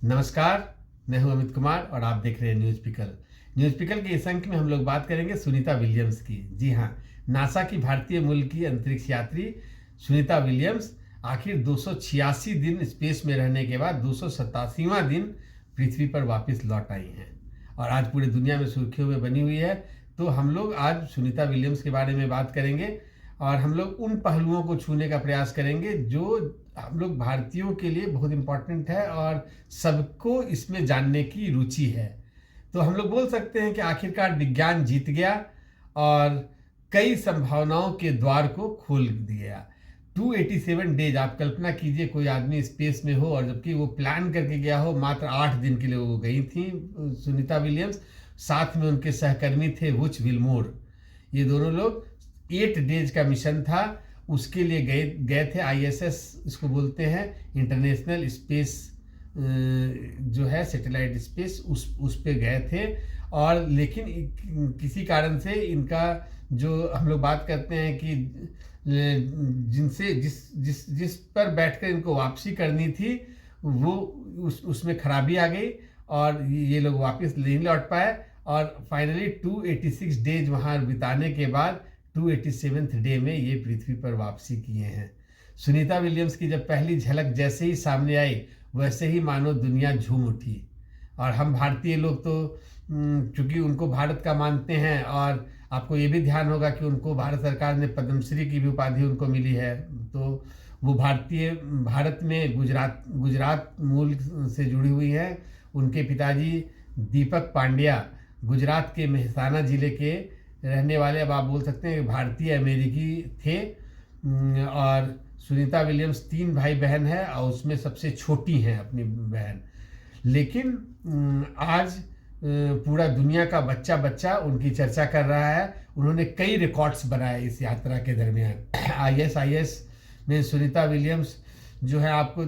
नमस्कार, मैं हूं अमित कुमार और आप देख रहे हैं न्यूज़ पिकल। न्यूज़ पिकल के इस अंक में हम लोग बात करेंगे सुनीता विलियम्स की। जी हां, नासा की भारतीय मूल की अंतरिक्ष यात्री सुनीता विलियम्स आखिर 286 दिन स्पेस में रहने के बाद 287वां दिन पृथ्वी पर वापस लौट आई हैं और आज पूरी दुनिया में सुर्खियों में बनी हुई है। तो हम लोग आज सुनीता विलियम्स के बारे में बात करेंगे और हम लोग उन पहलुओं को छूने का प्रयास करेंगे जो हम लोग भारतीयों के लिए बहुत इम्पोर्टेंट है और सबको इसमें जानने की रुचि है। तो हम लोग बोल सकते हैं कि आखिरकार विज्ञान जीत गया और कई संभावनाओं के द्वार को खोल दिया। 287 डेज, आप कल्पना कीजिए कोई आदमी स्पेस में हो और जबकि वो प्लान करके गया हो। मात्र 8 दिन के लिए वो गई थी सुनीता विलियम्स, साथ में उनके सहकर्मी थे वुच विल्मोर। ये दोनों लोग 8 डेज का मिशन था, उसके लिए गए थे। आईएसएस इसको बोलते हैं, इंटरनेशनल स्पेस जो है सैटेलाइट स्पेस, उस पे गए थे। और लेकिन किसी कारण से इनका जो हम लोग बात करते हैं कि जिनसे जिस जिस जिस पर बैठकर इनको वापसी करनी थी वो उसमें खराबी आ गई और ये लोग वापस नहीं लौट पाए। और फाइनली 286 डेज वहाँ बिताने के बाद 287th डे में ये पृथ्वी पर वापसी किए हैं। सुनीता विलियम्स की जब पहली झलक जैसे ही सामने आई वैसे ही मानो दुनिया झूम उठी। और हम भारतीय लोग तो चूंकि उनको भारत का मानते हैं, और आपको ये भी ध्यान होगा कि उनको भारत सरकार ने पद्मश्री की भी उपाधि उनको मिली है। तो वो भारत में गुजरात मूल से जुड़ी हुई है। उनके पिताजी दीपक पांड्या गुजरात के मेहसाना जिले के रहने वाले, अब आप बोल सकते हैं भारतीय अमेरिकी थे। और सुनीता विलियम्स 3 भाई बहन है और उसमें सबसे छोटी हैं अपनी बहन। लेकिन आज पूरा दुनिया का बच्चा उनकी चर्चा कर रहा है। उन्होंने कई रिकॉर्ड्स बनाए इस यात्रा के दरमियान। आईएसआईएस में सुनीता विलियम्स जो है, आपको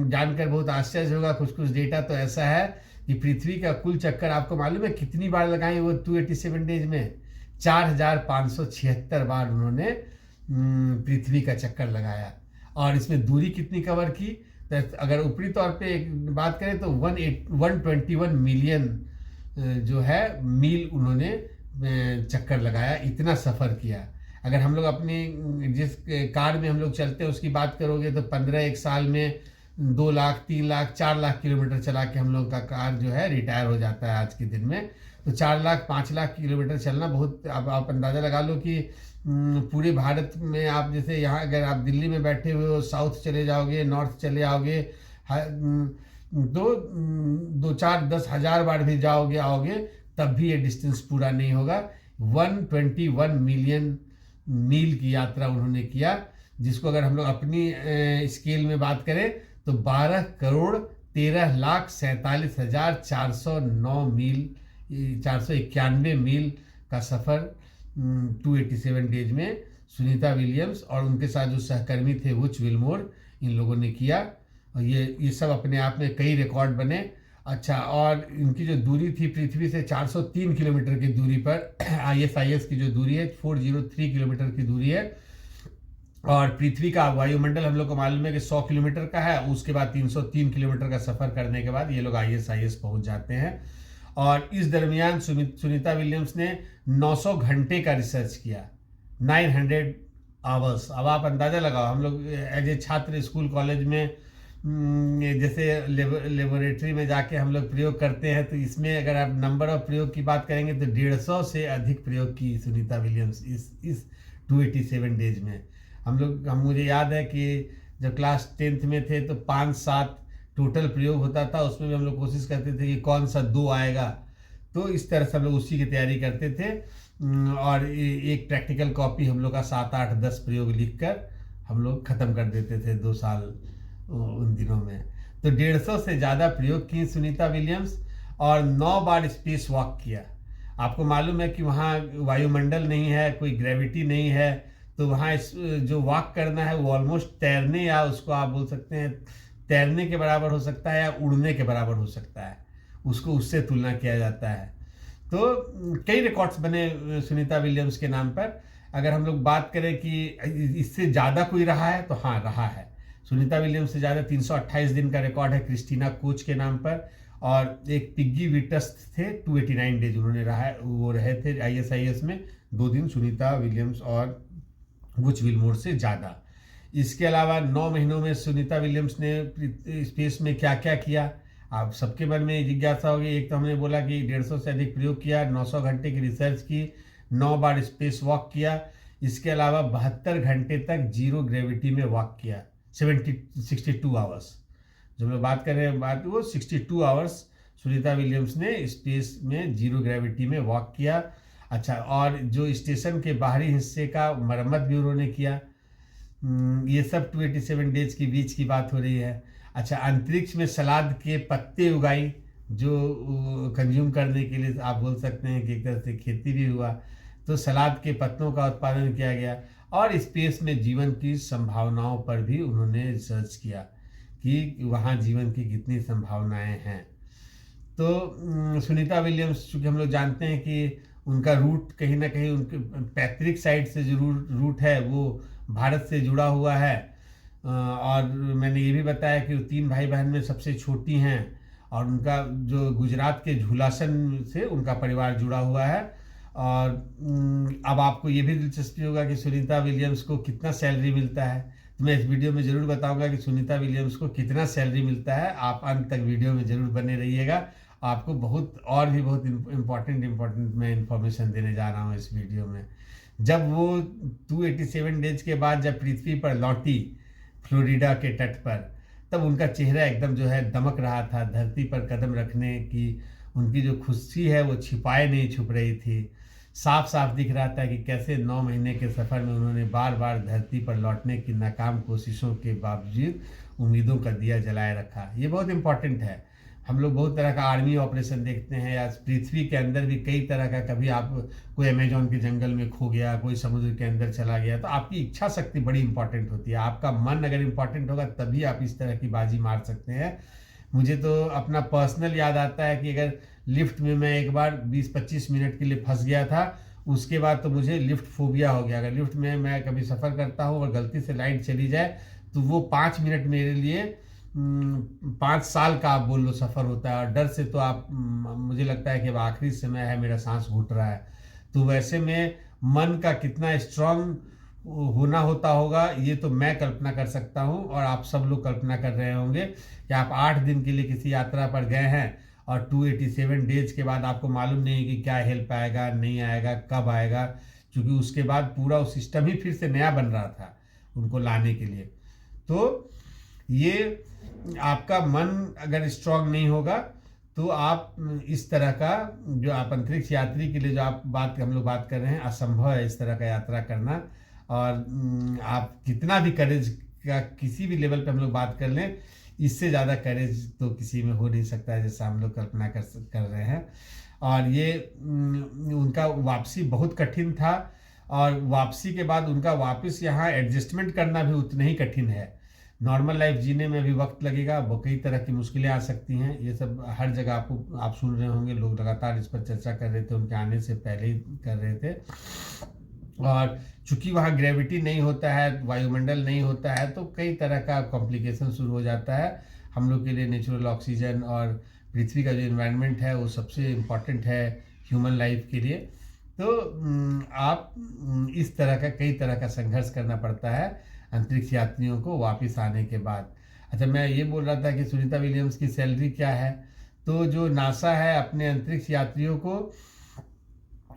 जानकर बहुत आश्चर्य होगा। कुछ डेटा तो ऐसा है कि पृथ्वी का कुल चक्कर आपको मालूम है कितनी बार लगाई वो 287 डेज में? 4576 बार उन्होंने पृथ्वी का चक्कर लगाया। और इसमें दूरी कितनी कवर की, तो अगर ऊपरी तौर पे एक बात करें तो 121 मिलियन जो है मील उन्होंने चक्कर लगाया, इतना सफ़र किया। अगर हम लोग अपनी जिस कार में हम लोग चलते हैं उसकी बात करोगे तो 15 एक साल में 2 लाख 3 लाख 4 लाख किलोमीटर चला के हम लोग का कार जो है रिटायर हो जाता है आज के दिन में। तो 4 लाख 5 लाख किलोमीटर चलना बहुत, अब आप अंदाज़ा लगा लो कि पूरे भारत में आप जैसे यहाँ अगर आप दिल्ली में बैठे हुए हो, साउथ चले जाओगे, नॉर्थ चले आओगे, दो चार 10,000 बार भी जाओगे आओगे तब भी ये डिस्टेंस पूरा नहीं होगा। 121 मिलियन मील की यात्रा उन्होंने किया, जिसको अगर हम लोग अपनी स्केल में बात करें तो 12 करोड़ 13 लाख 47,409 मील, 491 मील का सफ़र 287 डेज में सुनीता विलियम्स और उनके साथ जो सहकर्मी थे वुच विल्मोर, इन लोगों ने किया। और ये सब अपने आप में कई रिकॉर्ड बने। अच्छा, और इनकी जो दूरी थी पृथ्वी से 403 किलोमीटर की दूरी पर आईएसआईएस की जो दूरी है 403 किलोमीटर की दूरी है। और पृथ्वी का वायुमंडल हम लोग को मालूम है कि 100 किलोमीटर का है। उसके बाद 303 किलोमीटर का सफ़र करने के बाद ये लोग आईएसआईएस पहुंच जाते हैं। और इस दरमियान सुनीता विलियम्स ने 900 घंटे का रिसर्च किया, 900 आवर्स। अब आप अंदाज़ा लगाओ, हम लोग एज ए छात्र स्कूल कॉलेज में जैसे लेबोरेटरी में जाके हम लोग प्रयोग करते हैं, तो इसमें अगर आप नंबर ऑफ प्रयोग की बात करेंगे तो 150 से अधिक प्रयोग की सुनीता विलियम्स इस 287 डेज में। मुझे याद है कि जब क्लास 10th में थे तो 5-7 टोटल प्रयोग होता था, उसमें भी हम लोग कोशिश करते थे कि कौन सा 2 आएगा। तो इस तरह से हम लोग उसी की तैयारी करते थे। और एक प्रैक्टिकल कॉपी हम लोग का 7, 8, 10 प्रयोग लिखकर हम लोग ख़त्म कर देते थे 2 साल उन दिनों में। तो 150 से ज़्यादा प्रयोग किए सुनीता विलियम्स और 9 बार स्पेस वॉक किया। आपको मालूम है कि वहाँ वायुमंडल नहीं है, कोई ग्रेविटी नहीं है, तो वहाँ जो वॉक करना है वो ऑलमोस्ट तैरने, या उसको आप बोल सकते हैं तैरने के बराबर हो सकता है या उड़ने के बराबर हो सकता है, उसको उससे तुलना किया जाता है। तो कई रिकॉर्ड्स बने सुनीता विलियम्स के नाम पर। अगर हम लोग बात करें कि इससे ज़्यादा कोई रहा है तो हाँ, रहा है। सुनीता विलियम्स से ज़्यादा 328 दिन का रिकॉर्ड है क्रिस्टीना कोच के नाम पर। और एक पिग्गी विटस थे, 289 डेज उन्होंने रहे थे ISIS में 2 दिन, सुनीता विलियम्स और बुच विलमोर से ज़्यादा। इसके अलावा 9 महीनों में सुनीता विलियम्स ने स्पेस में क्या क्या किया, आप सबके मन में जिज्ञासा होगी। एक तो हमने बोला कि 150 से अधिक प्रयोग किया, 900 घंटे की रिसर्च की, 9 बार स्पेस वॉक किया। इसके अलावा 72 घंटे तक जीरो ग्रेविटी में वॉक किया, 62 आवर्स। जो हम लोग बात कर रहे हैं बात वो 62 आवर्स सुनीता विलियम्स ने स्पेस में जीरो ग्रेविटी में वॉक किया। अच्छा, और जो स्टेशन के बाहरी हिस्से का मरम्मत भी उन्होंने किया। ये सब 287 डेज के बीच की बात हो रही है। अच्छा, अंतरिक्ष में सलाद के पत्ते उगाई, जो कंज्यूम करने के लिए आप बोल सकते हैं कि एक तरह से खेती भी हुआ। तो सलाद के पत्तों का उत्पादन किया गया। और स्पेस में जीवन की संभावनाओं पर भी उन्होंने रिसर्च किया कि वहाँ जीवन की कितनी संभावनाएं हैं। तो सुनीता विलियम्स, चूँकि हम लोग जानते हैं कि उनका रूट कहीं ना कहीं उनके पैतृक साइड से जो रूट है वो भारत से जुड़ा हुआ है। और मैंने ये भी बताया कि वो 3 भाई बहन में सबसे छोटी हैं, और उनका जो गुजरात के झूलासन से उनका परिवार जुड़ा हुआ है। और अब आपको ये भी दिलचस्पी होगा कि सुनीता विलियम्स को कितना सैलरी मिलता है। तो मैं इस वीडियो में ज़रूर बताऊंगा कि सुनीता विलियम्स को कितना सैलरी मिलता है। आप अंत तक वीडियो में ज़रूर बने रहिएगा, आपको बहुत इम्पोर्टेंट मैं इन्फॉर्मेशन देने जा रहा हूँ इस वीडियो में। जब वो 287 डेज के बाद जब पृथ्वी पर लौटी फ्लोरिडा के तट पर, तब उनका चेहरा एकदम जो है दमक रहा था। धरती पर कदम रखने की उनकी जो खुशी है वो छिपाए नहीं छुप रही थी। साफ साफ दिख रहा था कि कैसे 9 महीने के सफ़र में उन्होंने बार बार धरती पर लौटने की नाकाम कोशिशों के बावजूद उम्मीदों का दिया जलाए रखा। ये बहुत इम्पॉर्टेंट है। हम लोग बहुत तरह का आर्मी ऑपरेशन देखते हैं, या पृथ्वी के अंदर भी कई तरह का, कभी आप कोई अमेजोन के जंगल में खो गया, कोई समुद्र के अंदर चला गया। तो आपकी इच्छा शक्ति बड़ी इंपॉर्टेंट होती है। आपका मन अगर इम्पॉर्टेंट होगा तभी आप इस तरह की बाजी मार सकते हैं। मुझे तो अपना पर्सनल याद आता है कि अगर लिफ्ट में मैं एक बार 20-25 मिनट के लिए फंस गया था, उसके बाद तो मुझे लिफ्ट फोबिया हो गया। अगर लिफ्ट में मैं कभी सफ़र करता हूँ और गलती से लाइट चली जाए तो वो 5 मिनट मेरे लिए 5 साल का आप बोल लो सफ़र होता है। और डर से तो आप मुझे लगता है कि अब आखिरी समय है, मेरा सांस घुट रहा है। तो वैसे में मन का कितना स्ट्रांग होना होता होगा ये तो मैं कल्पना कर सकता हूँ, और आप सब लोग कल्पना कर रहे होंगे कि आप 8 दिन के लिए किसी यात्रा पर गए हैं और 287 डेज के बाद आपको मालूम नहीं है कि क्या हेल्प आएगा, नहीं आएगा, कब आएगा, क्योंकि उसके बाद पूरा वो सिस्टम ही फिर से नया बन रहा था उनको लाने के लिए। तो ये आपका मन अगर स्ट्रांग नहीं होगा तो आप इस तरह का जो आप अंतरिक्ष यात्री के लिए जो हम लोग बात कर रहे हैं, असंभव है इस तरह का यात्रा करना। और आप कितना भी करेज का किसी भी लेवल पे हम लोग बात कर लें, इससे ज़्यादा करेज तो किसी में हो नहीं सकता है जैसा हम लोग कल्पना कर रहे हैं। और ये उनका वापसी बहुत कठिन था, और वापसी के बाद उनका वापस यहाँ एडजस्टमेंट करना भी उतना ही कठिन है। नॉर्मल लाइफ जीने में भी वक्त लगेगा, वो कई तरह की मुश्किलें आ सकती हैं। ये सब हर जगह आप सुन रहे होंगे, लोग लगातार इस पर चर्चा कर रहे थे, उनके आने से पहले ही कर रहे थे। और चूंकि वहाँ ग्रेविटी नहीं होता है, वायुमंडल नहीं होता है, तो कई तरह का कॉम्प्लिकेशन शुरू हो जाता है। हम लोग के लिए नेचुरल ऑक्सीजन और पृथ्वी का जो इन्वायरमेंट है वो सबसे इम्पॉर्टेंट है ह्यूमन लाइफ के लिए। तो आप इस तरह का कई तरह का संघर्ष करना पड़ता है अंतरिक्ष यात्रियों को वापस आने के बाद। अच्छा, मैं ये बोल रहा था कि सुनीता विलियम्स की सैलरी क्या है। तो जो नासा है अपने अंतरिक्ष यात्रियों को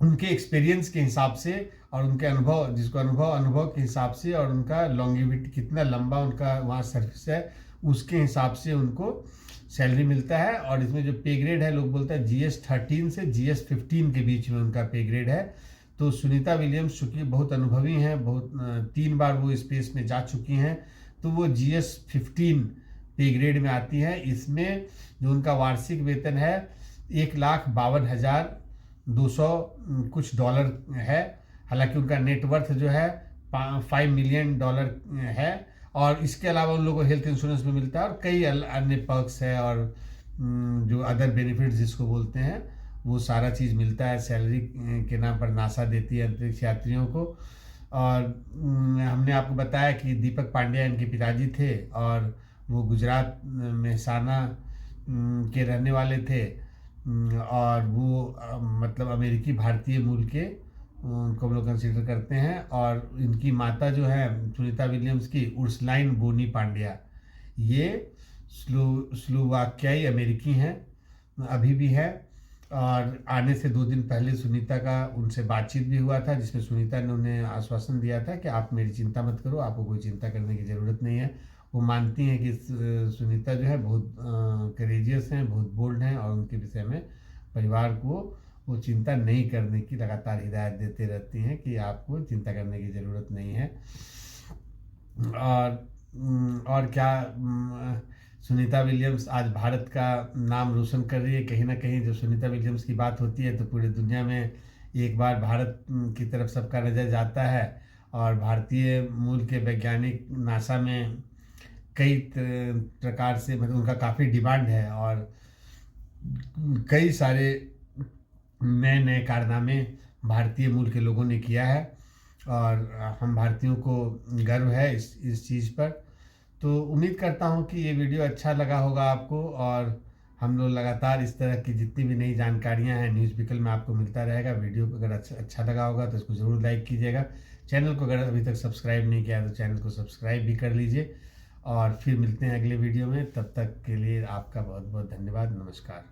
उनके एक्सपीरियंस के हिसाब से और उनके अनुभव, जिसको अनुभव के हिसाब से, और उनका लॉन्गिविटी कितना लंबा उनका वहाँ सर्विस है उसके हिसाब से उनको सैलरी मिलता है। और इसमें जो पे ग्रेड है, लोग बोलते हैं GS-13 से GS-15 के बीच में उनका पे ग्रेड है। तो सुनीता विलियम्स चूँकि बहुत अनुभवी हैं, बहुत 3 बार वो स्पेस में जा चुकी हैं, तो वो GS-15 पे ग्रेड में आती है। इसमें जो उनका वार्षिक वेतन है 1,52,200 कुछ डॉलर है। हालांकि उनका नेटवर्थ जो है $5 मिलियन है। और इसके अलावा उन लोगों को हेल्थ इंश्योरेंस भी मिलता है और कई अन्य पर्क्स है, और जो अदर बेनिफिट्स जिसको बोलते हैं वो सारा चीज़ मिलता है। सैलरी के नाम पर नासा देती है अंतरिक्ष यात्रियों को। और हमने आपको बताया कि दीपक पांड्या इनके पिताजी थे और वो गुजरात मेहसाना के रहने वाले थे। और वो मतलब अमेरिकी भारतीय मूल के उनको हम लोग कंसिडर करते हैं। और इनकी माता जो है सुनीता विलियम्स की, उर्सलाइन बोनी पांड्या, ये स्लोवाकियाई अमेरिकी हैं, अभी भी है। और आने से 2 दिन पहले सुनीता का उनसे बातचीत भी हुआ था, जिसमें सुनीता ने उन्हें आश्वासन दिया था कि आप मेरी चिंता मत करो, आपको कोई चिंता करने की ज़रूरत नहीं है। वो मानती हैं कि सुनीता जो है बहुत करेजियस हैं, बहुत बोल्ड हैं, और उनके विषय में परिवार को वो चिंता नहीं करने की लगातार हिदायत देते रहती हैं कि आपको चिंता करने की ज़रूरत नहीं है। और क्या, सुनीता विलियम्स आज भारत का नाम रोशन कर रही है। कहीं ना कहीं जब सुनीता विलियम्स की बात होती है तो पूरी दुनिया में एक बार भारत की तरफ सबका नज़र जाता है। और भारतीय मूल के वैज्ञानिक नासा में कई प्रकार से, मतलब उनका काफ़ी डिमांड है, और कई सारे नए नए कारनामे भारतीय मूल के लोगों ने किया है। और हम भारतीयों को गर्व है इस चीज़ पर। तो उम्मीद करता हूँ कि ये वीडियो अच्छा लगा होगा आपको, और हम लोग लगातार इस तरह की जितनी भी नई जानकारियाँ हैं न्यूज़ पिकल में आपको मिलता रहेगा। वीडियो को अगर अच्छा लगा होगा तो इसको ज़रूर लाइक कीजिएगा। चैनल को अगर अभी तक सब्सक्राइब नहीं किया तो चैनल को सब्सक्राइब भी कर लीजिए। और फिर मिलते हैं अगले वीडियो में, तब तक के लिए आपका बहुत बहुत धन्यवाद। नमस्कार।